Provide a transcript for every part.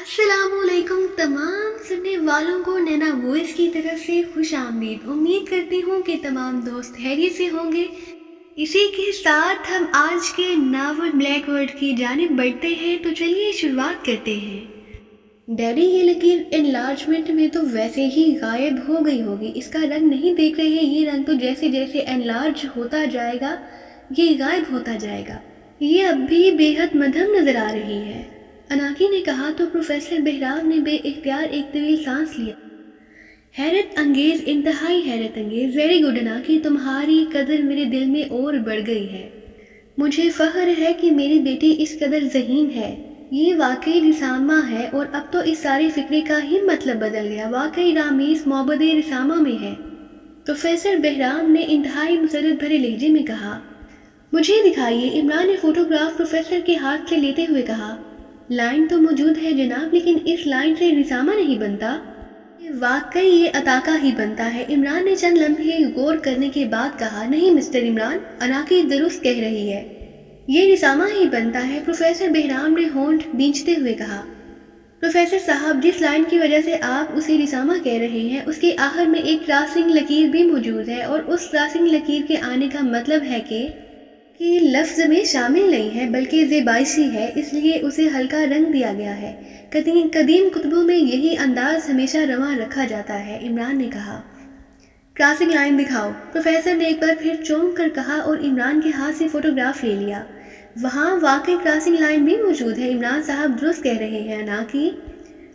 अस्सलाम वालेकुम तमाम सुनने वालों को नैना वॉइस की तरफ से खुश आमदीद। उम्मीद करती हूँ कि तमाम दोस्त खैरियत से होंगे। इसी के साथ हम आज के नावल ब्लैक वर्ड की जानिब बढ़ते हैं, तो चलिए शुरुआत करते हैं। डैडी, ये लकीर एनलार्जमेंट में तो वैसे ही गायब हो गई होगी। इसका रंग नहीं देख रहे? ये रंग तो जैसे जैसे एनलार्ज होता जाएगा ये गायब होता जाएगा। ये अब भी बेहद मध्यम नजर आ रही है, अनाकी ने कहा तो प्रोफेसर बहराम ने बेइख्तियार एक तवील सांस लिया। हैरत अंगेज, इंतहाई हैरत अंगेज। वेरी गुड अनाकी, तुम्हारी कदर मेरे दिल में और बढ़ गई है। मुझे फख्र है कि मेरी बेटी इस कदर ज़हीन है। ये वाकई रिसामा है और अब तो इस सारी फिक्रे का ही मतलब बदल गया। वाकई रामीस मोहब्बत रिसामा में है। प्रोफेसर बहराम ने इंतहाई मसरत भरे लहजे में कहा। मुझे दिखाइए, इमरान ने फोटोग्राफ प्रोफेसर के हाथ से लेते हुए कहा। लाइन तो मौजूद है जनाब, लेकिन इस लाइन से रिसामा नहीं बनता। वाकई ये अताका ही बनता है। इमरान ने चंद लम्हे गौर करने के बाद कहा। नहीं मिस्टर इमरान, अनाकी दुरुस्त कह रही है, ये रिसामा ही बनता है। प्रोफेसर बहराम ने होंठ भींचते हुए कहा। प्रोफेसर साहब, जिस लाइन की वजह से आप उसे रिसामा कह रहे हैं उसके आखिर में एक क्रॉसिंग लकीर भी मौजूद है, और उस क्रॉसिंग लकीर के आने का मतलब है कि लफ्ज़ में शामिल नहीं है बल्कि ज़ेबाइशी है, इसलिए उसे हल्का रंग दिया गया है। कदीम कुतुबों में यही अंदाज हमेशा रवां रखा जाता है, इमरान ने कहा। क्रॉसिंग लाइन दिखाओ, प्रोफेसर ने एक बार फिर चौंक कर कहा और इमरान के हाथ से फोटोग्राफ ले लिया। वहाँ वाकई क्रॉसिंग लाइन भी मौजूद है। इमरान साहब दुरुस्त कह रहे हैं ना कि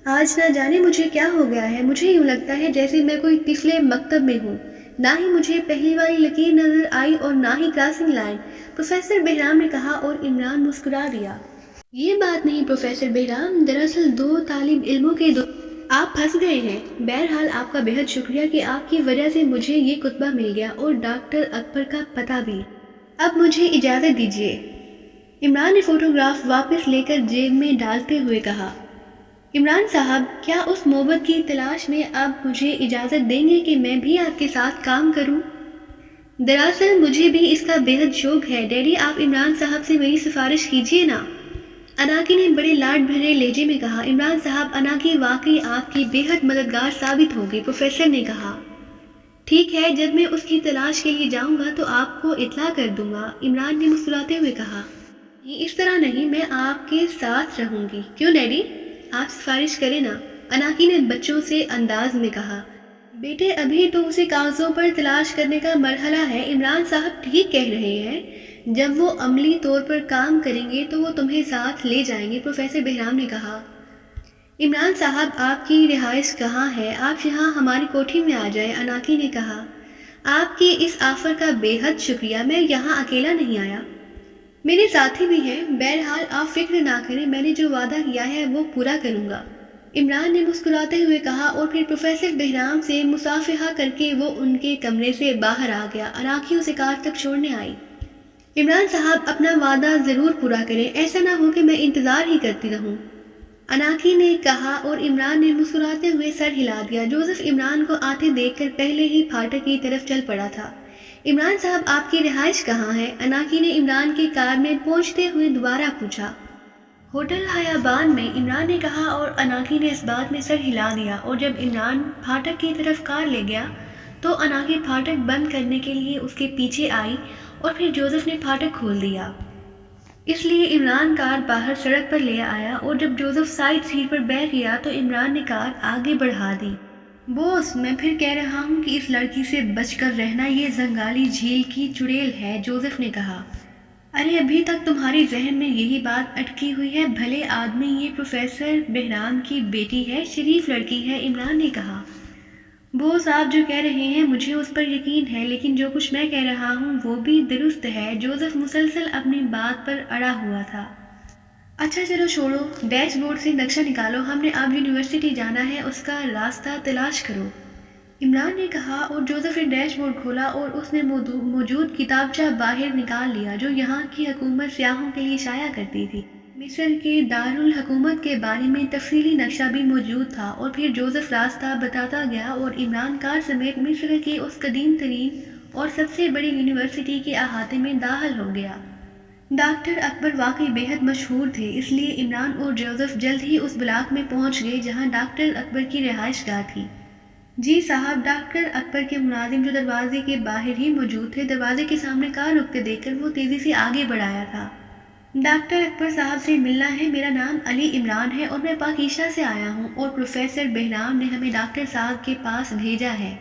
आज ना जाने मुझे क्या हो गया है। मुझे यूँ लगता है जैसे मैं कोई तिफले मकतब में हूँ। ना ही मुझे पहली वाली लकीर नजर आई और ना ही क्रॉसिंग लाइन, प्रोफेसर बहराम ने कहा और इमरान मुस्कुरा दिया। ये बात नहीं प्रोफेसर बहराम, दरअसल दो तालिब इल्मों के दो आप फंस गए हैं। बहरहाल आपका बेहद शुक्रिया कि आपकी वजह से मुझे ये कुतबा मिल गया और डॉक्टर अकबर का पता भी। अब मुझे इजाज़त दीजिए। इमरान ने फोटोग्राफ वापस लेकर जेब में डालते हुए कहा। इमरान साहब, क्या उस मोहब्बत की तलाश में अब मुझे इजाज़त देंगे कि मैं भी आपके साथ काम करूं? दरअसल मुझे भी इसका बेहद शौक है। डैडी, आप इमरान साहब से मेरी सिफारिश कीजिए ना, अनाकी ने बड़े लाड भरे लहजे में कहा। इमरान साहब, अनाकी वाकई आपकी बेहद मददगार साबित होगी, प्रोफेसर ने कहा। ठीक है, जब मैं उसकी तलाश के लिए जाऊंगा तो आपको इत्ला कर दूंगा, इमरान ने मुस्कुराते हुए कहा। इस तरह नहीं, मैं आपके साथ रहूंगी। क्यों डैडी, आप सिफारिश करें ना, अनाकी ने बच्चों से अंदाज में कहा। बेटे, अभी तो उसे कागजों पर तलाश करने का मरहला है। इमरान साहब ठीक कह रहे हैं, जब वो अमली तौर पर काम करेंगे तो वो तुम्हें साथ ले जाएंगे, प्रोफेसर बहराम ने कहा। इमरान साहब, आपकी रिहाइश कहाँ है? आप यहाँ हमारी कोठी में आ जाए, अनाकी ने कहा। आपकी इस ऑफर का बेहद शुक्रिया, मैं यहाँ अकेला नहीं आया, मेरे साथी भी हैं। बहरहाल आप फिक्र ना करें, मैंने जो वादा किया है वो पूरा करूँगा, इमरान ने मुस्कुराते हुए कहा और फिर प्रोफेसर बहराम से मुसाफिहा करके वो उनके कमरे से बाहर आ गया। अनाकी उसे कार तक छोड़ने आई। इमरान साहब, अपना वादा ज़रूर पूरा करें, ऐसा ना हो कि मैं इंतज़ार ही करती रहूं, अनाकी ने कहा और इमरान ने मुस्कुराते हुए सर हिला दिया। जोसेफ इमरान को आते देखकर पहले ही फाटक की तरफ चल पड़ा था। इमरान साहब, आपकी रिहाइश कहाँ है? अनाकी ने इमरान की कार में पहुंचते हुए दोबारा पूछा। होटल हयाबान में, इमरान ने कहा और अनाकी ने इस बात में सर हिला दिया। और जब इमरान फाटक की तरफ कार ले गया तो अनाकी फाटक बंद करने के लिए उसके पीछे आई और फिर जोसेफ ने फाटक खोल दिया। इसलिए इमरान कार बाहर सड़क पर ले आया और जब जोसेफ साइड सीट पर बैठ गया तो इमरान ने कार आगे बढ़ा दी। बॉस, मैं फिर कह रहा हूँ कि इस लड़की से बचकर रहना, ये जंगाली झील की चुड़ैल है, जोसेफ ने कहा। अरे अभी तक तुम्हारी जहन में यही बात अटकी हुई है? भले आदमी, ये प्रोफेसर बहराम की बेटी है, शरीफ लड़की है, इमरान ने कहा। बॉस, आप जो कह रहे हैं मुझे उस पर यकीन है, लेकिन जो कुछ मैं कह रहा हूँ वो भी दुरुस्त है। जोसेफ मुसलसल अपनी बात पर अड़ा हुआ था। अच्छा चलो छोड़ो, डैशबोर्ड से नक्शा निकालो, हमने अब यूनिवर्सिटी जाना है, उसका रास्ता तलाश करो, इमरान ने कहा। और जोसेफ ने डैशबोर्ड खोला और उसने मौजूद किताबचा बाहर निकाल लिया जो यहाँ की हुकूमत सियाहों के लिए शाया करती थी। मिस्र के दारुल हुकूमत के बारे में तफसीली नक्शा भी मौजूद था। और फिर जोसेफ रास्ता बताता गया और इमरान कार समेत मिस्र की उस कदीम तरीन और सबसे बड़ी यूनिवर्सिटी के अहाते में दाखिल हो गया। ڈاکٹر اکبر واقعی بےحد مشہور تھے، اس لیے عمران اور جوزف جلد ہی اس بلاک میں پہنچ گئے جہاں ڈاکٹر اکبر کی رہائش گاہ تھی۔ جی صاحب، ڈاکٹر اکبر کے ملازم جو دروازے کے باہر ہی موجود تھے، دروازے کے سامنے کار رکتے دیکھ کر وہ تیزی سے آگے بڑھایا تھا۔ ڈاکٹر اکبر صاحب سے ملنا ہے، میرا نام علی عمران ہے اور میں پاکیزہ سے آیا ہوں اور پروفیسر بہرام نے ہمیں ڈاکٹر صاحب کے پاس بھیجا ہے۔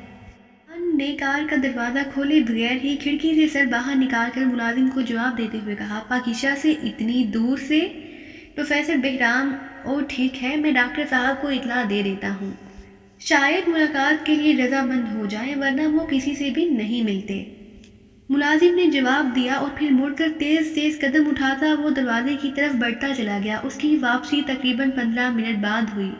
عمران نے کار کا دروازہ کھولے بغیر ہی کھڑکی سے سر باہر نکال کر ملازم کو جواب دیتے ہوئے کہا، پاکیزہ سے اتنی دور سے؟ پروفیسر بہرام، او ٹھیک ہے، میں ڈاکٹر صاحب کو اطلاع دے دیتا ہوں، شاید ملاقات کے لیے رضامند ہو جائیں، ورنہ وہ کسی سے بھی نہیں ملتے۔ ملازم نے جواب دیا اور پھر مڑ کر تیز تیز قدم اٹھاتا وہ دروازے کی طرف بڑھتا چلا گیا۔ اس کی واپسی تقریباً 15 منٹ بعد ہوئی۔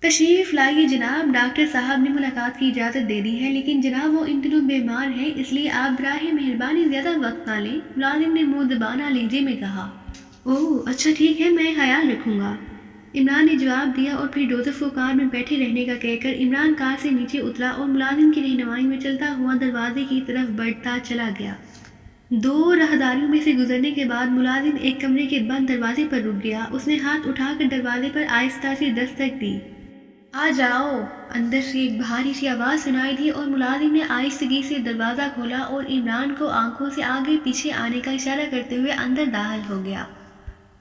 تشریف لائیے جناب، ڈاکٹر صاحب نے ملاقات کی اجازت دے دی ہے، لیکن جناب وہ ان دنوں بیمار ہیں، اس لیے آپ براہ مہربانی زیادہ وقت نہ لیں، ملازم نے مؤدبانہ لہجے میں کہا۔ اوہ اچھا ٹھیک ہے، میں خیال رکھوں گا، عمران نے جواب دیا اور پھر جوزف کو کار میں بیٹھے رہنے کا کہہ کر عمران کار سے نیچے اترا اور ملازم کی رہنمائی میں چلتا ہوا دروازے کی طرف بڑھتا چلا گیا۔ 2 راہداریوں میں سے گزرنے کے بعد ملازم ایک کمرے کے بند دروازے پر رک گیا۔ اس نے ہاتھ اٹھا کر دروازے پر آہستہ سے دستک دی۔ آ جاؤ، اندر سے ایک بھاری سی آواز سنائی دی اور ملازم نے آہستگی سے دروازہ کھولا اور عمران کو آنکھوں سے آگے پیچھے آنے کا اشارہ کرتے ہوئے اندر داخل ہو گیا۔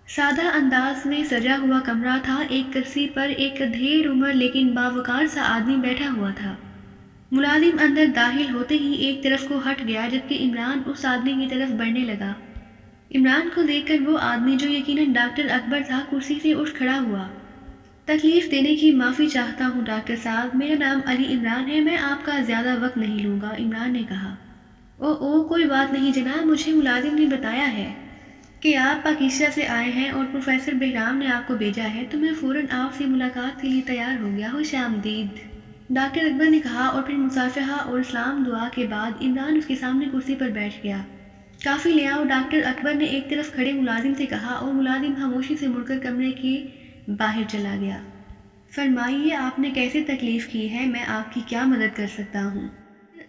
سادہ انداز میں سجا ہوا کمرہ تھا، ایک کرسی پر ایک ادھیڑ عمر لیکن باوقار سا آدمی بیٹھا ہوا تھا۔ ملازم اندر داخل ہوتے ہی ایک طرف کو ہٹ گیا جبکہ عمران اس آدمی کی طرف بڑھنے لگا۔ عمران کو دیکھ کر وہ آدمی جو یقیناً ڈاکٹر اکبر تھا کرسی سے اٹھ کھڑا ہوا۔ تکلیف دینے کی معافی چاہتا ہوں ڈاکٹر صاحب، میرا نام علی عمران ہے، میں آپ کا زیادہ وقت نہیں لوں گا، عمران نے کہا۔ او کوئی بات نہیں جناب، مجھے ملازم نے بتایا ہے کہ آپ پاکیزہ سے آئے ہیں اور پروفیسر بہرام نے آپ کو بھیجا ہے، تو میں فوراً آپ سے ملاقات کے لیے تیار ہو گیا، خوش آمدید، ڈاکٹر اکبر نے کہا اور پھر مصافحہ اور سلام دعا کے بعد عمران اس کے سامنے کرسی پر بیٹھ گیا۔ کافی لے آؤ، ڈاکٹر اکبر نے ایک طرف کھڑے ملازم سے کہا اور ملازم خاموشی سے مڑ کر کمرے کے باہر چلا گیا۔ فرمائیے آپ نے کیسے تکلیف کی ہے، میں آپ کی کیا مدد کر سکتا ہوں؟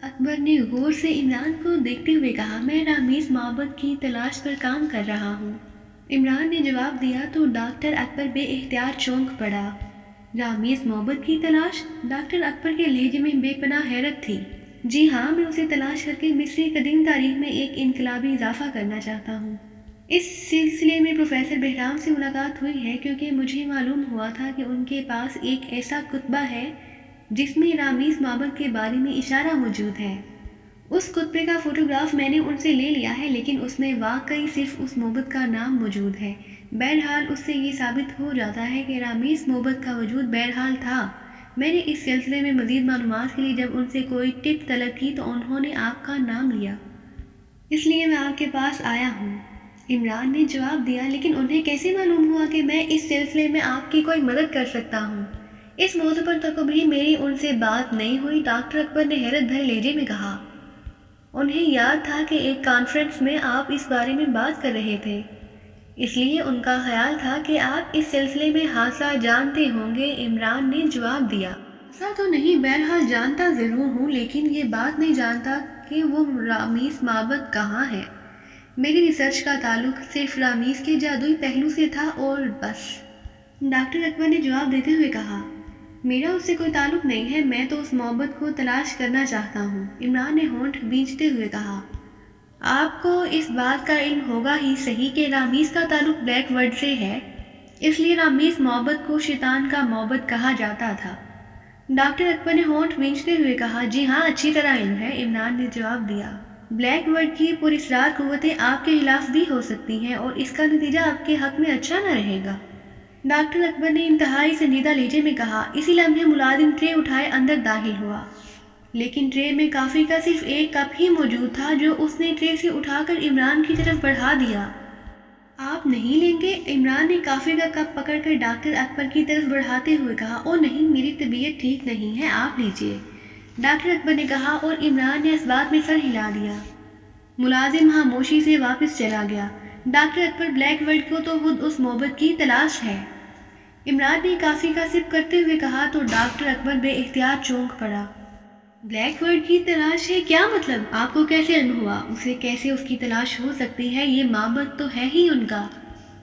اکبر نے غور سے عمران کو دیکھتے ہوئے کہا، میں رامز محبت کی تلاش پر کام کر رہا ہوں، عمران نے جواب دیا تو ڈاکٹر اکبر بے اختیار چونک پڑا۔ رامز محبت کی تلاش؟ ڈاکٹر اکبر کے لہجے میں بے پناہ حیرت تھی۔ جی ہاں، میں اسے تلاش کر کے مصری قدیم تاریخ میں ایک انقلابی اضافہ کرنا چاہتا ہوں۔ اس سلسلے میں پروفیسر بہرام سے ملاقات ہوئی ہے کیونکہ مجھے معلوم ہوا تھا کہ ان کے پاس ایک ایسا کتبہ ہے جس میں رامز معبد کے بارے میں اشارہ موجود ہے۔ اس کتبے کا فوٹوگراف میں نے ان سے لے لیا ہے، لیکن اس میں واقعی صرف اس معبد کا نام موجود ہے۔ بہرحال اس سے یہ ثابت ہو جاتا ہے کہ رامز معبد کا وجود بہرحال تھا۔ میں نے اس سلسلے میں مزید معلومات کے لیے جب ان سے کوئی ٹپ طلب کی تو انہوں نے آپ کا نام لیا، اس لیے میں آپ کے پاس آیا ہوں، عمران نے جواب دیا۔ لیکن انہیں کیسے معلوم ہوا کہ میں اس سلسلے میں آپ کی کوئی مدد کر سکتا ہوں؟ اس موضوع پر تو کبھی میری ان سے بات نہیں ہوئی، ڈاکٹر اکبر نے حیرت بھرے لہجے میں کہا۔ انہیں یاد تھا کہ ایک کانفرنس میں آپ اس بارے میں بات کر رہے تھے، اس لیے ان کا خیال تھا کہ آپ اس سلسلے میں خاصا جانتے ہوں گے، عمران نے جواب دیا۔ ایسا تو نہیں، بہرحال جانتا ضرور ہوں، لیکن یہ بات نہیں جانتا کہ وہ رامز معبد کہاں ہے۔ میری ریسرچ کا تعلق صرف رامز کے جادوئی پہلو سے تھا اور بس، ڈاکٹر اکبر نے جواب دیتے ہوئے کہا۔ میرا اس سے کوئی تعلق نہیں ہے، میں تو اس معبد کو تلاش کرنا چاہتا ہوں، عمران نے ہونٹ بھینچتے ہوئے کہا۔ آپ کو اس بات کا علم ہوگا ہی صحیح کہ رامز کا تعلق بلیک ورڈ سے ہے، اس لیے رامز معبد کو شیطان کا معبد کہا جاتا تھا، ڈاکٹر اکبر نے ہونٹ بھینچتے ہوئے کہا۔ جی ہاں، اچھی طرح علم ہے، عمران نے جواب دیا۔ بلیک ورڈ کی پراسرار قوتیں آپ کے خلاف بھی ہو سکتی ہیں اور اس کا نتیجہ آپ کے حق میں اچھا نہ رہے گا، ڈاکٹر اکبر نے انتہائی سنجیدہ لہجے میں کہا۔ اسی لمحے ملازم ٹرے اٹھائے اندر داخل ہوا، لیکن ٹرے میں کافی کا صرف 1 کپ ہی موجود تھا جو اس نے ٹرے سے اٹھا کر عمران کی طرف بڑھا دیا۔ آپ نہیں لیں گے؟ عمران نے کافی کا سپ کرتے ہوئے کہا۔ اسی لمحے ملازم ٹرے اٹھائے اندر داخل ہوا، لیکن ٹرے میں کافی کا صرف 1 آپ نہیں لیں گے؟ عمران نے کافی کا کپ پکڑ کر ڈاکٹر اکبر کی طرف بڑھاتے ہوئے کہا۔ او نہیں، میری طبیعت ٹھیک نہیں ہے، آپ لیجیے، ڈاکٹر اکبر نے کہا اور عمران نے اس بات میں سر ہلا دیا۔ ملازم خاموشی سے واپس چلا گیا۔ ڈاکٹر اکبر، بلیک ورڈ کو تو خود اس معبد کی تلاش ہے، عمران نے کافی کا سپ کرتے ہوئے کہا تو ڈاکٹر اکبر بے اختیار چونک پڑا۔ ब्लैक वर्ड की तलाश है, क्या मतलब? आपको कैसे इल्म हुआ? उसे कैसे उसकी तलाश हो सकती है? ये माबद तो है ही उनका।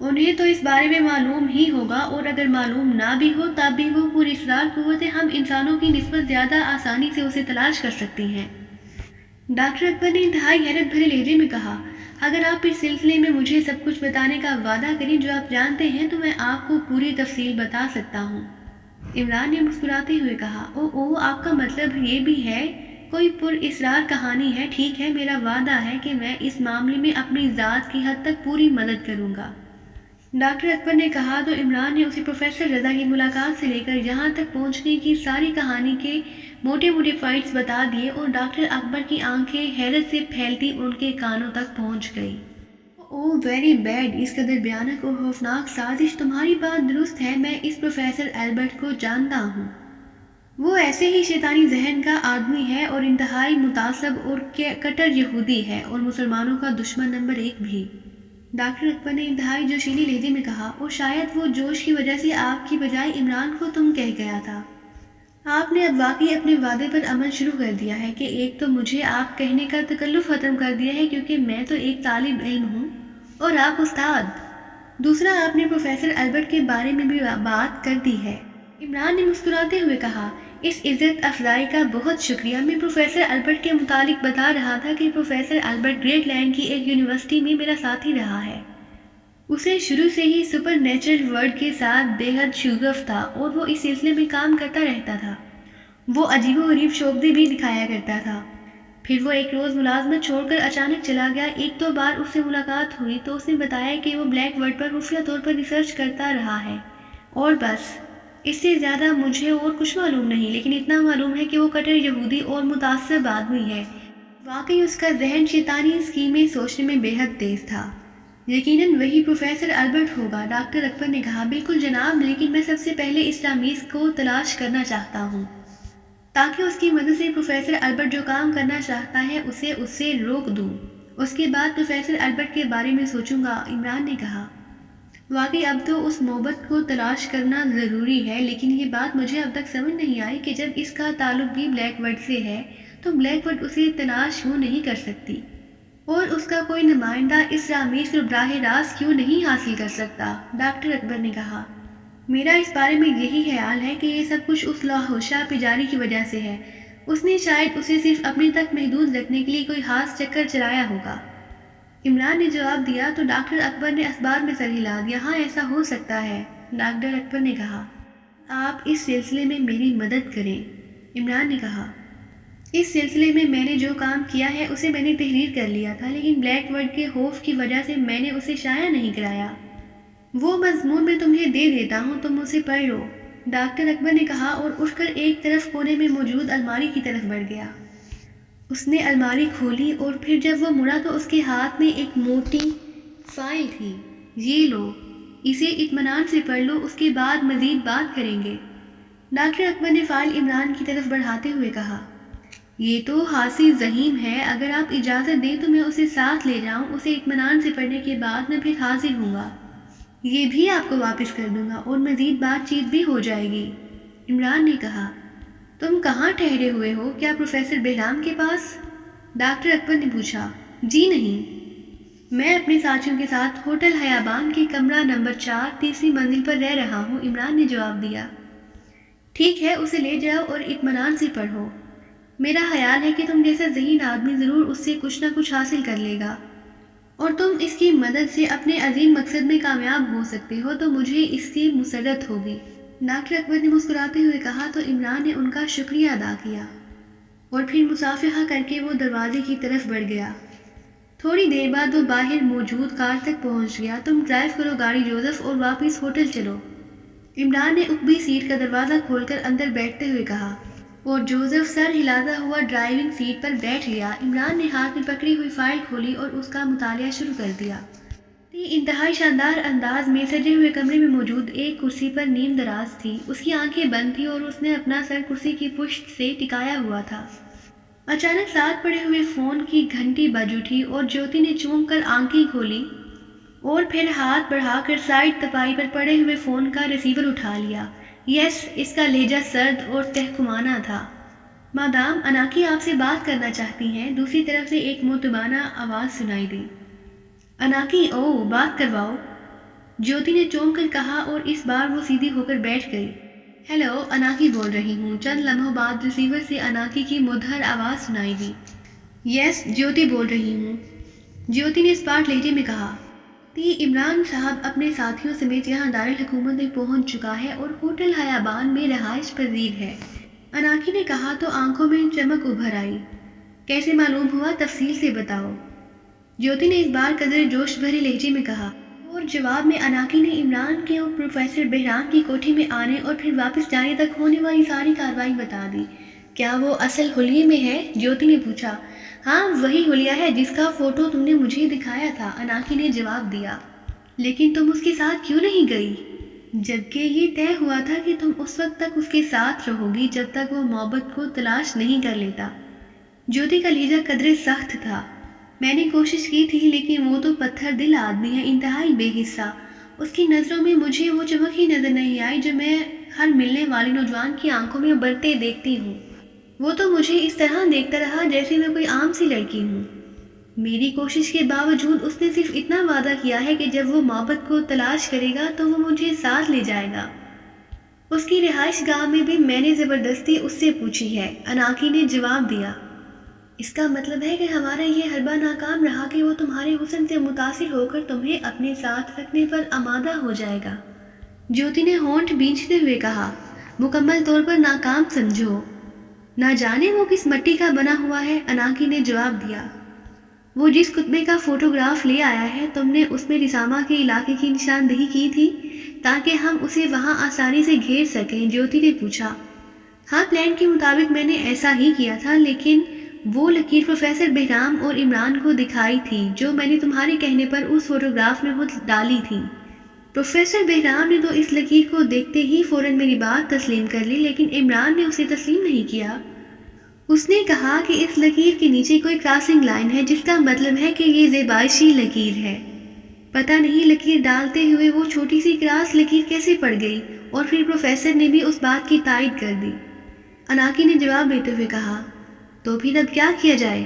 उन्हें तो इस बारे में मालूम ही होगा, और अगर मालूम ना भी हो तब भी वो पूरी इसरार कुव्वतें हम इंसानों की निस्बत ज़्यादा आसानी से उसे तलाश कर सकती हैं। डॉक्टर अकबर ने इंतहाई हैरत भरे लहजे में कहा, अगर आप इस सिलसिले में मुझे सब कुछ बताने का वादा करें जो आप जानते हैं तो मैं आपको पूरी तफसील बता सकता हूँ। इमरान ने मुस्कुराते हुए कहा, ओ आपका मतलब ये भी है, कोई पुरइसरार कहानी है। ठीक है, मेरा वादा है कि मैं इस मामले में अपनी ज़ात की हद तक पूरी मदद करूँगा। डॉक्टर अकबर ने कहा तो इमरान ने उसे प्रोफेसर रज़ा की मुलाकात से लेकर यहाँ तक पहुँचने की सारी कहानी के मोटे मोटे फाइट्स बता दिए, और डॉक्टर अकबर की आंखें हैरत से फैलती उनके कानों तक पहुँच गई। ओह वेरी बैड, इस कदर भयानक और खौफनाक साजिश। तुम्हारी बात दुरुस्त है, मैं इस प्रोफेसर एल्बर्ट को जानता हूँ। वो ऐसे ही शैतानी जहन का आदमी है और इंतहाई मुतासब और कट्टर यहूदी है, और मुसलमानों का दुश्मन नंबर 1 भी। डॉक्टर अकबर ने इंतहाई जोशीले लहजे में कहा, और शायद वो जोश की वजह से आपकी बजाय इमरान को तुम कह गया था। आपने अब वाकई अपने वादे पर अमल शुरू कर दिया है कि एक तो मुझे आप कहने का तकल्लुफ़ ख़त्म कर दिया है क्योंकि मैं तो एक तालिब इल्म हूँ और आप उस्ताद। दूसरा, आपने प्रोफेसर अल्बर्ट के बारे में भी बात कर दी है। इमरान ने मुस्कुराते हुए कहा, इस इज़्ज़त अफजाई का बहुत शुक्रिया। मैं प्रोफेसर अल्बर्ट के मुतालिक बता रहा था कि प्रोफेसर अल्बर्ट ग्रेटलैंड की एक यूनिवर्सिटी में मेरा साथी रहा है। उसे शुरू से ही सुपर नेचुरल वर्ड के साथ बेहद शूगफ था और वो इस सिलसिले में काम करता रहता था। वो अजीबोगरीब शोबदे भी दिखाया करता था। फिर वो एक रोज़ मुलाजमत छोड़कर अचानक चला गया। एक दो बार उससे मुलाकात हुई तो उसने बताया कि वो ब्लैक वर्ड पर खुफिया तौर पर रिसर्च करता रहा है, और बस इससे ज़्यादा मुझे और कुछ मालूम नहीं। लेकिन इतना मालूम है कि वो कट्टर यहूदी और मुतासब आदमी है। वाकई उसका जहन शैतानी स्कीमें सोचने में बेहद तेज था। यकीनन वही प्रोफेसर अल्बर्ट होगा। डॉक्टर अकबर ने कहा, बिल्कुल जनाब, लेकिन मैं सबसे पहले इस तामीज़ को तलाश करना चाहता हूँ ताकि उसकी मदद से प्रोफेसर अल्बर्ट जो काम करना चाहता है उसे उससे रोक दूँ। उसके बाद प्रोफेसर अल्बर्ट के बारे में सोचूंगा। इमरान ने कहा, वाकई अब तो उस मोहब्बत को तलाश करना ज़रूरी है, लेकिन ये बात मुझे अब तक समझ नहीं आई कि जब इसका ताल्लुक भी ब्लैक वर्ड से है तो ब्लैक वर्ड उसे तलाश क्यों नहीं कर सकती, और उसका कोई नुमाइंदा इस रामीज़ को बराह रास्त क्यों नहीं हासिल कर सकता। डॉक्टर अकबर ने कहा, मेरा इस बारे में यही ख्याल है कि ये सब कुछ उस लाहौशा पिजारी की वजह से है। उसने शायद उसे सिर्फ अपने तक महदूद रखने के लिए कोई खास चक्कर चलाया होगा। इमरान ने जवाब दिया तो डॉक्टर अकबर ने अखबार में सर हिला दिया। हाँ, ऐसा हो सकता है। डॉक्टर अकबर ने कहा, आप इस सिलसिले में मेरी मदद करें। इमरान ने कहा, इस सिलसिले में मैंने जो काम किया है उसे मैंने तहरीर कर लिया था, लेकिन ब्लैक वर्ड के खौफ की वजह से मैंने उसे शाया नहीं कराया। वो मजमून मैं तुम्हें दे देता हूँ, तुम उसे पढ़ लो। डॉक्टर अकबर ने कहा और उठकर एक तरफ कोने में मौजूद अलमारी की तरफ बढ़ गया। उसने अलमारी खोली और फिर जब वो मुड़ा तो उसके हाथ में एक मोटी फाइल थी। ये लो, इसे इत्मीनान से पढ़ लो, उसके बाद मज़ीद बात करेंगे। डॉक्टर अकबर ने फाइल इमरान की तरफ बढ़ाते हुए कहा, ये तो हासी ज़हीम है, अगर आप इजाज़त दें तो मैं उसे साथ ले जाऊं। उसे इत्मीनान से पढ़ने के बाद मैं फिर हाजिर हूँगा। ये भी आपको वापस कर दूंगा और मज़ीद बातचीत भी हो जाएगी। इमरान ने कहा, तुम कहाँ ठहरे हुए हो? क्या प्रोफेसर बहराम के पास? डॉक्टर अकबर ने पूछा। जी नहीं, मैं अपने साथियों के साथ होटल हयाबान के कमरा नंबर 4 तीसरी मंजिल पर रह रहा हूँ। इमरान ने जवाब दिया। ठीक है, उसे ले जाओ और इत्मीनान से पढ़ो। मेरा ख्याल है कि तुम जैसा ज़हीन आदमी ज़रूर उससे कुछ ना कुछ हासिल कर लेगा, और तुम इसकी मदद से अपने अजीम मकसद में कामयाब हो सकते हो, तो मुझे इसकी मुसरत होगी। डॉक्टर अकबर ने मुस्कुराते हुए कहा तो इमरान ने उनका शुक्रिया अदा किया और फिर मुसाफिहा करके वो दरवाजे की तरफ बढ़ गया। थोड़ी देर बाद वो बाहर मौजूद कार तक पहुंच गया। तुम ड्राइव करो गाड़ी जोसेफ और वापस होटल चलो। इमरान ने ऊपरी सीट का दरवाज़ा खोलकर अंदर बैठते हुए कहा और जोसेफ सर हिलाता हुआ ड्राइविंग सीट पर बैठ गया। इमरान ने हाथ में पकड़ी हुई फाइल खोली और उसका मुतालिया शुरू कर दिया। इंतहाई शानदार अंदाज में सजे हुए कमरे में मौजूद एक कुर्सी पर नीम दराज थी। उसकी आंखें बंद थी और उसने अपना सर कुर्सी की पुश्त से टिकाया हुआ था। अचानक साथ पड़े हुए फ़ोन की घंटी बज उठी और ज्योति ने चौंक कर आंखें खोली और फिर हाथ बढ़ाकर साइड तपाई पर पड़े हुए फ़ोन का रिसीवर उठा लिया। यस, इसका लहजा सर्द और तहकुमाना था। मादाम अनाकी आपसे बात करना चाहती हैं। दूसरी तरफ से एक मुतबाना आवाज़ सुनाई दी। अनाकी, ओ बात करवाओ। ज्योति ने चौंक कर कहा और इस बार वो सीधी होकर बैठ गई। हेलो, अनाकी बोल रही हूँ। चंद लम्हों बाद रिसीवर से अनाकी की मुद्हर आवाज़ सुनाई दी। यस, ज्योति बोल रही हूँ, ज्योति ने स्पार्ट लहजे में कहा। इमरान साहब अपने साथियों समेत यहाँ दारुल हुकूमत में पहुँच चुका है और होटल हयाबान में रहाइश पजीर है। अनाकी ने कहा तो आंखों में चमक उभर आई। कैसे मालूम हुआ, तफसील से बताओ। ज्योति ने इस बार कदर जोश भरे लहजे में कहा और जवाब में अनाकी ने इमरान के और प्रोफेसर बहराम की कोठी में आने और फिर वापस जाने तक होने वाली सारी कार्रवाई बता दी। क्या वो असल हुलिये में है, ज्योति ने पूछा। हाँ, वही हुलिया है जिसका फोटो तुमने मुझे दिखाया था, अनाकी ने जवाब दिया। लेकिन तुम उसके साथ क्यों नहीं गई, जबकि ये तय हुआ था कि तुम उस वक्त तक उसके साथ रहोगी जब तक वो मोहब्बत को तलाश नहीं कर लेता। ज्योति का लहजा कदरे सख्त था। मैंने कोशिश की थी, लेकिन वो तो पत्थर दिल आदमी है, इंतहाई बेहिस्सा। उसकी नज़रों में मुझे वो चमक ही नजर नहीं आई जो मैं हर मिलने वाले नौजवान की आंखों में उभरते देखती हूँ। वो तो मुझे इस तरह देखता रहा जैसे मैं कोई आम सी लड़की हूँ। मेरी कोशिश के बावजूद उसने सिर्फ इतना वादा किया है कि जब वो मोहब्बत को तलाश करेगा तो वो मुझे साथ ले जाएगा। उसकी रिहाइश गाह में भी मैंने ज़बरदस्ती उससे पूछी है, अनाकी ने जवाब दिया। इसका मतलब है कि हमारा ये हरबा नाकाम रहा कि वो तुम्हारे हुस्न से मुतासिर होकर तुम्हें अपने साथ रखने पर आमादा हो जाएगा, ज्योति ने होंठ भींचते हुए कहा। मुकम्मल तौर पर नाकाम समझो। ना जाने वो किस मट्टी का बना हुआ है, अनाकी ने जवाब दिया। वो जिस कुत्बे का फोटोग्राफ ले आया है, तुमने उसमें रिसामा के इलाके की निशानदेही की थी ताकि हम उसे वहां आसानी से घेर सकें, ज्योति ने पूछा। हाँ, प्लान के मुताबिक मैंने ऐसा ही किया था, लेकिन वो लकीर प्रोफेसर बहराम और इमरान को दिखाई थी जो मैंने तुम्हारे कहने पर उस फोटोग्राफ में खुद डाली थी। प्रोफेसर बहराम ने तो इस लकीर को देखते ही फौरन मेरी बात तस्लीम कर ली, लेकिन इमरान ने उसे तस्लीम नहीं किया। उसने कहा कि इस लकीर के नीचे कोई क्रॉसिंग लाइन है, जिसका मतलब है कि ये ज़ेबाइशी लकीर है। पता नहीं लकीर डालते हुए वो छोटी सी क्रॉस लकीर कैसे पड़ गई, और फिर प्रोफेसर ने भी उस बात की तायद कर दी, अनाकी ने जवाब देते हुए कहा। तो फिर अब क्या किया जाए?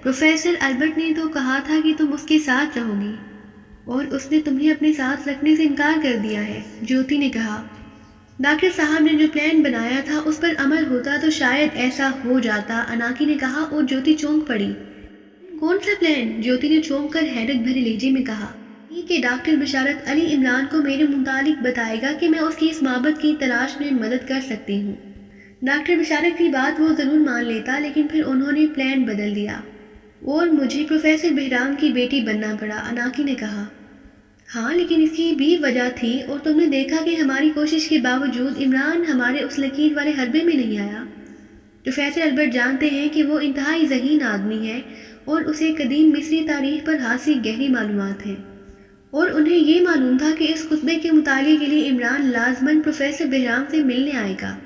प्रोफेसर अल्बर्ट ने तो कहा था कि तुम उसके साथ रहोगी, और उसने तुम्हें अपने साथ रखने से इनकार कर दिया है, ज्योति ने कहा। डॉक्टर साहब ने जो प्लान बनाया था उस पर अमल होता तो शायद ऐसा हो जाता, अनाकी ने कहा और ज्योति चौंक पड़ी। कौन सा प्लान? ज्योति ने चौंक कर हैरत भरे लहजे में कहा। ये कि डॉक्टर बशारत अली इमरान को मेरे मुतालिक बताएगा कि मैं उसकी इस मोहब्बत की तलाश में मदद कर सकती हूँ। डॉक्टर बशारत की बात वो ज़रूर मान लेता, लेकिन फिर उन्होंने प्लान बदल दिया और मुझे प्रोफेसर बहराम की बेटी बनना पड़ा, अनाकी ने कहा। हाँ, लेकिन इसकी भी वजह थी, और तुमने देखा कि हमारी कोशिश के बावजूद इमरान हमारे उस लकीर वाले हरबे में नहीं आया। प्रोफेसर अल्बर्ट जानते हैं कि वो इंतहाई ज़हीन आदमी है और उसे कदीम मिस्री तारीख पर हासी गहरी मालूमात हैं, और उन्हें ये मालूम था कि इस खुतबे के मुताले के लिए इमरान लाजमन प्रोफेसर बहराम से मिलने आएगा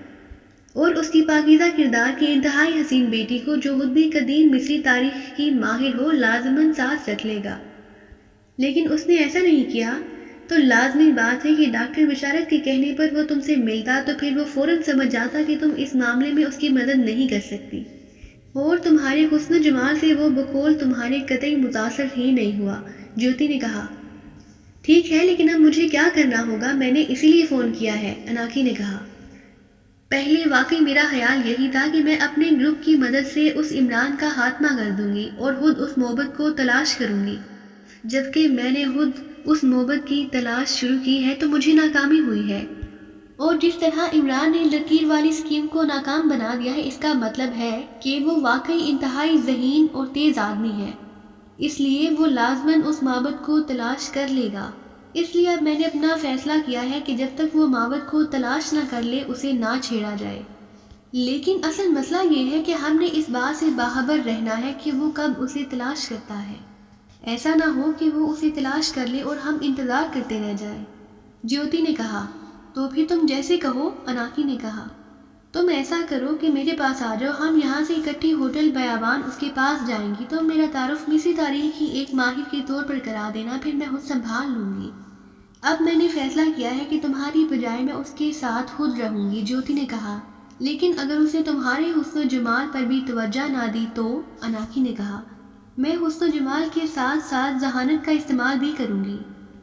और उसकी पाकीज़ा किरदार की इंतहाई हसीन बेटी को, जो खुद भी कदीम मिस्री तारीख की माहिर हो, लाजमन साथ रख लेगा। लेकिन उसने ऐसा नहीं किया, तो लाजमी बात है कि डॉक्टर बशारत के कहने पर वो तुमसे मिलता तो फिर वो फौरन समझ जाता कि तुम इस मामले में उसकी मदद नहीं कर सकती, और तुम्हारे हुस्न जमाल से वो बकौल तुम्हारे कतई मुतासर ही नहीं हुआ, ज्योति ने कहा। ठीक है, लेकिन अब मुझे क्या करना होगा? मैंने इसीलिए फ़ोन किया है, अनाकी ने कहा। पहले वाकई मेरा ख्याल यही था कि मैं अपने ग्रुप की मदद से उस इमरान का खात्मा कर दूंगी और खुद उस मोहब्बत को तलाश करूंगी, जबकि मैंने खुद उस मोहब्बत की तलाश शुरू की है तो मुझे नाकामी हुई है, और जिस तरह इमरान ने लकीर वाली स्कीम को नाकाम बना दिया है, इसका मतलब है कि वो वाकई इंतहाई ज़हीन और तेज़ आदमी है, इसलिए वो लाजमन उस मोहब्बत को तलाश कर लेगा। इसलिए अब मैंने अपना फैसला किया है कि जब तक वो मोहब्बत को तलाश ना कर ले उसे ना छेड़ा जाए। लेकिन असल मसला ये है कि हमने इस बात से बाखबर रहना है कि वो कब उसे तलाश करता है। ऐसा ना हो कि वो उसे तलाश कर ले और हम इंतज़ार करते रह जाएं, ज्योति ने कहा। तो फिर तुम जैसे कहो, अनाकी ने कहा। तुम ऐसा करो कि मेरे पास आ जाओ, हम यहाँ से इकट्ठी होटल बयाबान उसके पास जाएंगी। तुम मेरा तारुफ मिस्री तारीख की एक माहिर के तौर पर करा देना, फिर मैं खुद संभाल लूँगी। अब मैंने फैसला किया है कि तुम्हारी बजाय मैं उसके साथ खुद रहूँगी, ज्योति ने कहा। لیکن اگر اسے تمہارے حسن و جمال پر بھی توجہ نہ دی تو؟ اناکی نے کہا، میں حسن و جمال کے ساتھ ساتھ ذہانت کا استعمال بھی کروں گی۔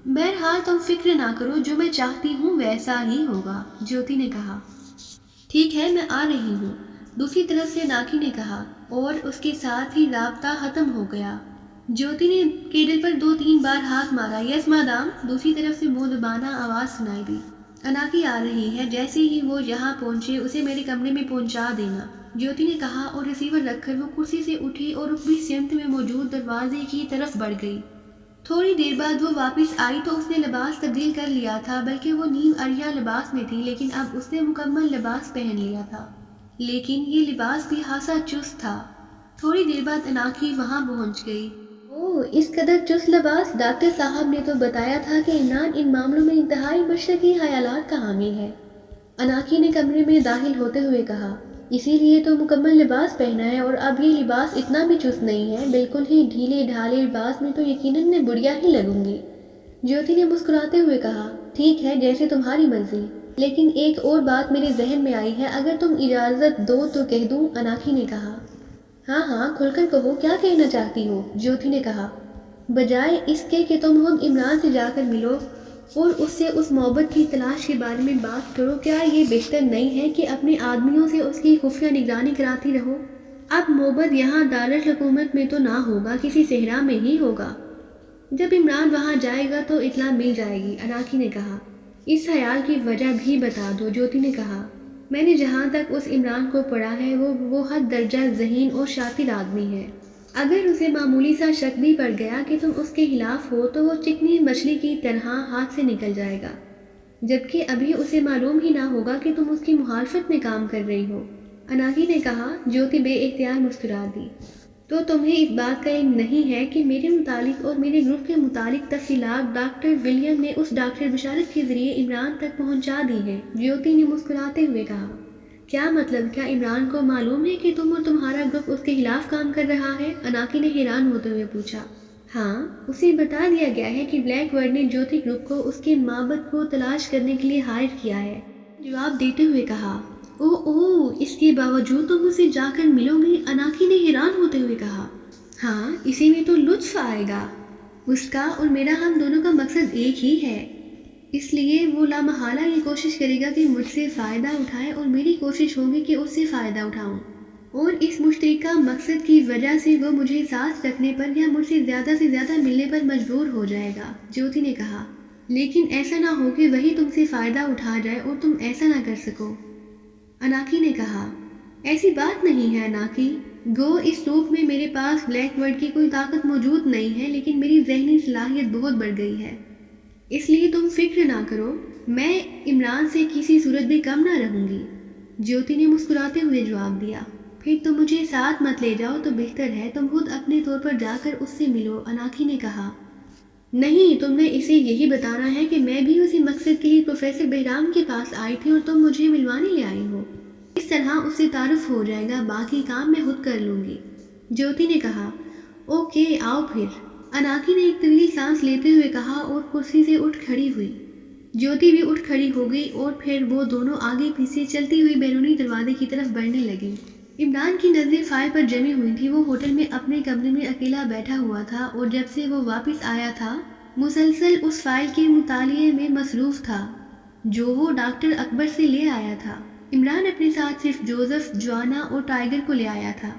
بہرحال تم فکر نہ کرو، جو میں چاہتی ہوں ویسا ہی ہوگا، جیوتی نے کہا۔ ٹھیک ہے، میں آ رہی ہوں، دوسری طرف سے اناکی نے کہا، اور اس کے ساتھ ہی رابطہ ختم ہو گیا۔ جیوتی نے کیبل پر 2-3 بار ہاتھ مارا۔ یس مادام، دوسری طرف سے منہ دبانا آواز سنائی دی۔ اناکی آ رہی ہے، جیسے ہی وہ یہاں پہنچے اسے میرے کمرے میں پہنچا دینا، جیوتی نے کہا، اور ریسیور رکھ کر وہ کرسی سے اٹھی اور رکبی سمت میں موجود دروازے کی طرف بڑھ گئی۔ تھوڑی دیر بعد وہ واپس آئی تو اس نے لباس تبدیل کر لیا تھا، بلکہ وہ نیم عریاں لباس میں تھی، لیکن اب اس نے مکمل لباس پہن لیا تھا، لیکن یہ لباس بھی خاصا چست تھا۔ تھوڑی دیر بعد اناکی وہاں پہنچ گئی۔ اوہ، اس قدر چست لباس! ڈاکٹر صاحب نے تو بتایا تھا کہ عمران ان معاملوں میں انتہائی مشرقی خیالات کا حامل ہے، اناکی نے کمرے میں داخل ہوتے ہوئے کہا۔ اسی لیے تو مکمل لباس پہنا ہے، اور اب یہ لباس اتنا بھی چست نہیں ہے، بالکل ہی ڈھیلے ڈھالے لباس میں تو یقیناً میں بڑھیا ہی لگوں گی، جیوتی نے مسکراتے ہوئے کہا۔ ٹھیک ہے، جیسے تمہاری مرضی، لیکن ایک اور بات میرے ذہن میں آئی ہے، اگر تم اجازت دو تو کہہ دوں، اناکی نے کہا۔ ہاں ہاں، کھل کر کہو، کیا کہنا چاہتی ہو، جیوتی نے کہا۔ بجائے اس کے کہ تم خود عمران سے جا کر ملو اور اس سے اس محبت کی تلاش کے بارے میں بات کرو، کیا یہ بہتر نہیں ہے کہ اپنے آدمیوں سے اس کی خفیہ نگرانی کراتی رہو؟ اب محبت یہاں دارالحکومت میں تو نہ ہوگا، کسی صحرا میں ہی ہوگا۔ جب عمران وہاں جائے گا تو اطلاع مل جائے گی، اناکی نے کہا۔ اس خیال کی وجہ بھی بتا دو، جیوتی نے کہا۔ میں نے جہاں تک اس عمران کو پڑھا ہے وہ حد درجہ ذہین اور شاطر آدمی ہے۔ اگر اسے معمولی سا شک بھی پڑ گیا کہ تم اس کے خلاف ہو تو وہ چکنی مچھلی کی طرح ہاتھ سے نکل جائے گا، جبکہ ابھی اسے معلوم ہی نہ ہوگا کہ تم اس کی مخالفت میں کام کر رہی ہو، اناکی نے کہا۔ جیوتی بے اختیار مسکرا دی۔ تو تمہیں اس بات کا علم نہیں ہے کہ میرے متعلق اور میرے گروپ کے متعلق تفصیلات ڈاکٹر ولیم نے اس ڈاکٹر بشارت کے ذریعے عمران تک پہنچا دی ہیں، جیوتی نے مسکراتے ہوئے کہا۔ کیا مطلب؟ کیا عمران کو معلوم ہے کہ تم اور تمہارا گروپ اس کے خلاف کام کر رہا ہے؟ اناکی نے حیران ہوتے ہوئے پوچھا۔ ہاں، اسے بتا دیا گیا ہے کہ بلیک ورڈ نے جیوتی گروپ کو اس کے معبد کو تلاش کرنے کے لیے ہائر کیا ہے، جواب دیتے ہوئے کہا۔ اوہ، اس کے باوجود تم اسے جا کر ملو گی؟ اناکی نے حیران ہوتے ہوئے کہا۔ ہاں، اسی میں تو لطف آئے گا، اس کا اور میرا ہم دونوں کا مقصد ایک ہی ہے، اس لیے وہ لامحالہ یہ کوشش کرے گا کہ مجھ سے فائدہ اٹھائے اور میری کوشش ہوگی کہ اس سے فائدہ اٹھاؤں، اور اس مشترکہ مقصد کی وجہ سے وہ مجھے ساتھ رکھنے پر یا مجھ سے زیادہ ملنے پر مجبور ہو جائے گا، جیوتی نے کہا۔ لیکن ایسا نہ ہو کہ وہی تم سے فائدہ اٹھا جائے اور تم ایسا نہ کر سکو، اناکی نے کہا۔ ایسی بات نہیں ہے اناکی، گو اس روپ میں میرے پاس بلیک ورڈ کی کوئی طاقت موجود نہیں ہے، لیکن میری ذہنی صلاحیت بہت بڑھ گئی ہے، اس لیے تم فکر نہ کرو، میں عمران سے کسی صورت بھی کم نہ رہوں گی، جیوتی نے مسکراتے ہوئے جواب دیا۔ پھر تم مجھے ساتھ مت لے جاؤ تو بہتر ہے، تم خود اپنے طور پر جا کر اس سے ملو، اناکی نے کہا۔ نہیں، تم نے اسے یہی بتانا ہے کہ میں بھی اسی مقصد کے لیے پروفیسر بہرام کے پاس آئی تھی اور تم مجھے ملوانے لے آئی ہو، اس طرح اس سے تعارف ہو جائے گا، باقی کام میں خود کر لوں گی، جیوتی نے کہا۔ اوکے، آؤ پھر، اناکی نے ایک طویل سانس لیتے ہوئے کہا اور کرسی سے اٹھ کھڑی ہوئی۔ جیوتی بھی اٹھ کھڑی ہو گئی اور پھر وہ دونوں آگے پیچھے چلتی ہوئی بیرونی دروازے کی طرف بڑھنے لگیں۔ عمران کی نظریں فائل پر جمی ہوئی تھی، وہ ہوٹل میں اپنے کمرے میں اکیلا بیٹھا ہوا تھا اور جب سے وہ واپس آیا تھا مسلسل اس فائل کے مطالعے میں مصروف تھا جو وہ ڈاکٹر اکبر سے لے آیا تھا۔ عمران اپنے ساتھ صرف جوزف، جوانا اور ٹائیگر کو لے آیا تھا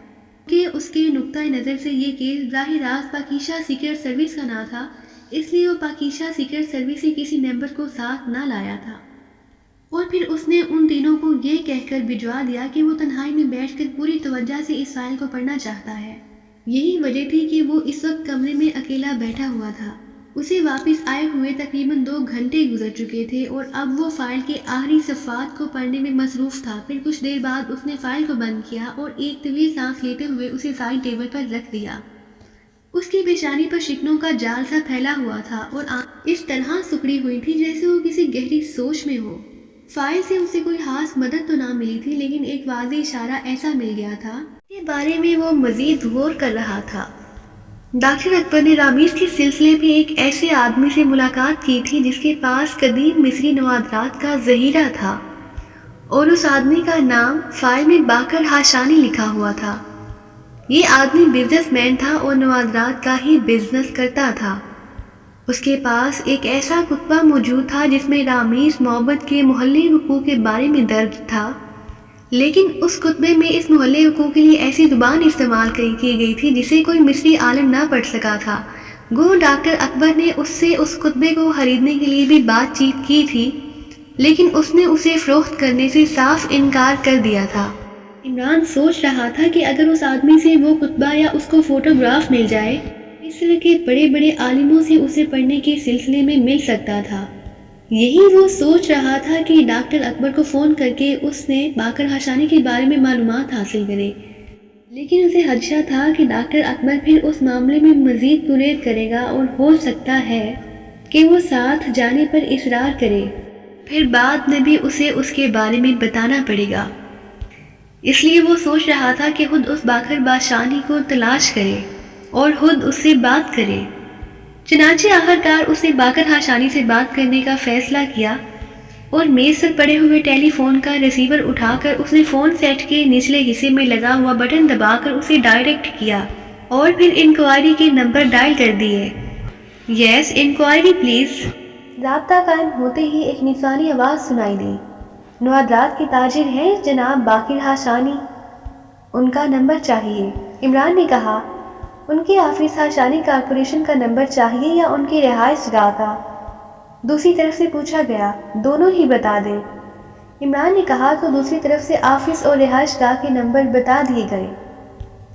کہ اس کے نقطۂ نظر سے یہ کیس براہ راست پاکیزہ سیکرٹ سروس کا نہ تھا، اس لیے وہ پاکیزہ سیکرٹ سروس سے کسی ممبر کو ساتھ نہ لایا تھا، اور پھر اس نے ان تینوں کو یہ کہہ کر بھجوا دیا کہ وہ تنہائی میں بیٹھ کر پوری توجہ سے اس فائل کو پڑھنا چاہتا ہے۔ یہی وجہ تھی کہ وہ اس وقت کمرے میں اکیلا بیٹھا ہوا تھا۔ اسے واپس آئے ہوئے تقریباً 2 گھنٹے گزر چکے تھے اور اب وہ فائل کے آخری صفحات کو پڑھنے میں مصروف تھا۔ پھر کچھ دیر بعد اس نے فائل کو بند کیا اور ایک طویل سانس لیتے ہوئے اسے سائیڈ ٹیبل پر رکھ دیا۔ اس کی پیشانی پر شکنوں کا جال سا پھیلا ہوا تھا اور آنکھ اس طرح سکڑی ہوئی تھی جیسے وہ کسی گہری سوچ میں ہو۔ فائل سے اسے کوئی خاص مدد تو نہ ملی تھی، لیکن ایک واضح اشارہ ایسا مل گیا تھا جس کے بارے میں وہ مزید غور کر رہا تھا۔ ڈاکٹر اکبر نے رامز کے سلسلے میں ایک ایسے آدمی سے ملاقات کی تھی جس کے پاس قدیم مصری نوادرات کا ذخیرہ تھا۔ اور اس آدمی کا نام فائل میں باقر ہاشانی لکھا ہوا تھا۔ یہ آدمی بزنس مین تھا اور نوادرات کا ہی بزنس کرتا تھا۔ اس کے پاس ایک ایسا کتبہ موجود تھا جس میں رامیز محبت کے محلے وقوع کے بارے میں درج تھا، لیکن اس کتبے میں اس محلے وقوع کے لیے ایسی زبان استعمال کی گئی تھی جسے کوئی مصری عالم نہ پڑھ سکا تھا۔ گو ڈاکٹر اکبر نے اس سے اس کتبے کو خریدنے کے لیے بھی بات چیت کی تھی، لیکن اس نے اسے فروخت کرنے سے صاف انکار کر دیا تھا۔ عمران سوچ رہا تھا کہ اگر اس آدمی سے وہ کتبہ یا اس کو فوٹوگراف مل جائے، مصر کے بڑے بڑے عالموں سے اسے پڑھنے کے سلسلے میں مل سکتا تھا۔ یہی وہ سوچ رہا تھا کہ ڈاکٹر اکبر کو فون کر کے اس نے باقر ہاشانی کے بارے میں معلومات حاصل کرے، لیکن اسے خدشہ تھا کہ ڈاکٹر اکبر پھر اس معاملے میں مزید پرہیز کرے گا اور ہو سکتا ہے کہ وہ ساتھ جانے پر اصرار کرے، پھر بعد میں بھی اسے اس کے بارے میں بتانا پڑے گا۔ اس لیے وہ سوچ رہا تھا کہ خود اس باقر ہاشانی کو تلاش کرے اور خود اس سے بات کرے۔ چنانچہ آخرکار اس نے باقر ہاشانی سے بات کرنے کا فیصلہ کیا اور میز پر پڑے ہوئے ٹیلی فون کا ریسیور اٹھا کر اس نے فون سیٹ کے نچلے حصے میں لگا ہوا بٹن دبا کر اسے ڈائریکٹ کیا اور پھر انکوائری کے نمبر ڈائل کر دیے۔ یس انکوائری پلیز۔ رابطہ قائم ہوتے ہی ایک نسوانی آواز سنائی دی۔ نوادرات کے تاجر ہیں جناب باقر ہاشانی، ان کا نمبر چاہیے۔ عمران نے کہا، ان کے آفس ہاشانی کارپوریشن کا نمبر چاہیے یا ان کی رہائش گاہ کا؟ دوسری طرف سے پوچھا گیا۔ دونوں ہی بتا دیں۔ عمران نے کہا تو دوسری طرف سے آفس اور رہائش گاہ کے نمبر بتا دیے گئے۔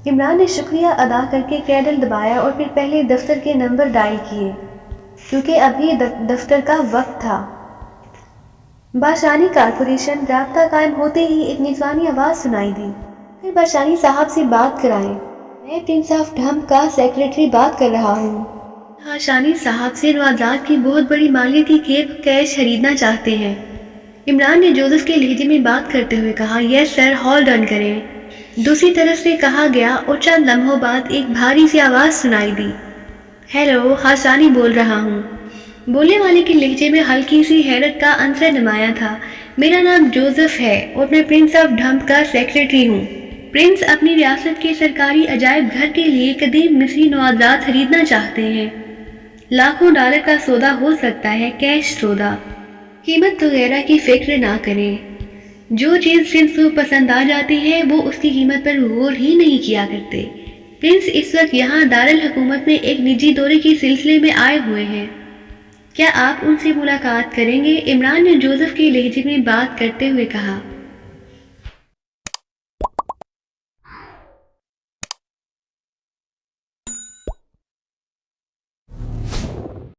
عمران نے شکریہ ادا کر کے کیڈل دبایا اور پھر پہلے دفتر کے نمبر ڈائل کیے، کیونکہ ابھی دفتر کا وقت تھا۔ باشانی کارپوریشن۔ رابطہ قائم ہوتے ہی ایک نسوانی آواز سنائی دی۔ پھر باشانی صاحب سے بات کرائیں، میں پرنس آف ڈھمب کا سیکریٹری بات کر رہا ہوں۔ ہاشانی صاحب سے نوادرات کی بہت بڑی مالیتی کھیپ کیش خریدنا چاہتے ہیں۔ عمران نے جوزف کے لہجے میں بات کرتے ہوئے کہا، یس سر، ہولڈ آن کریں۔ دوسری طرف سے کہا گیا اور چند لمحوں بعد ایک بھاری سی آواز سنائی دی، ہیلو، ہاشانی بول رہا ہوں۔ بولنے والے کے لہجے میں ہلکی سی حیرت کا عنصر نمایاں تھا۔ میرا نام جوزف ہے اور میں پرنس آف ڈھمب کا سیکریٹری ہوں۔ پرنس اپنی ریاست کے سرکاری عجائب گھر کے لیے قدیم مصری نوادرات خریدنا چاہتے ہیں۔ لاکھوں ڈالر کا سودا ہو سکتا ہے، کیش سودا۔ قیمت وغیرہ کی فکر نہ کریں، جو چیز پرنس کو پسند آ جاتی ہے وہ اس کی قیمت پر غور ہی نہیں کیا کرتے۔ پرنس اس وقت یہاں دارالحکومت میں ایک نجی دورے کے سلسلے میں آئے ہوئے ہیں، کیا آپ ان سے ملاقات کریں گے؟ عمران نے جوزف کے لہجے میں بات کرتے ہوئے کہا۔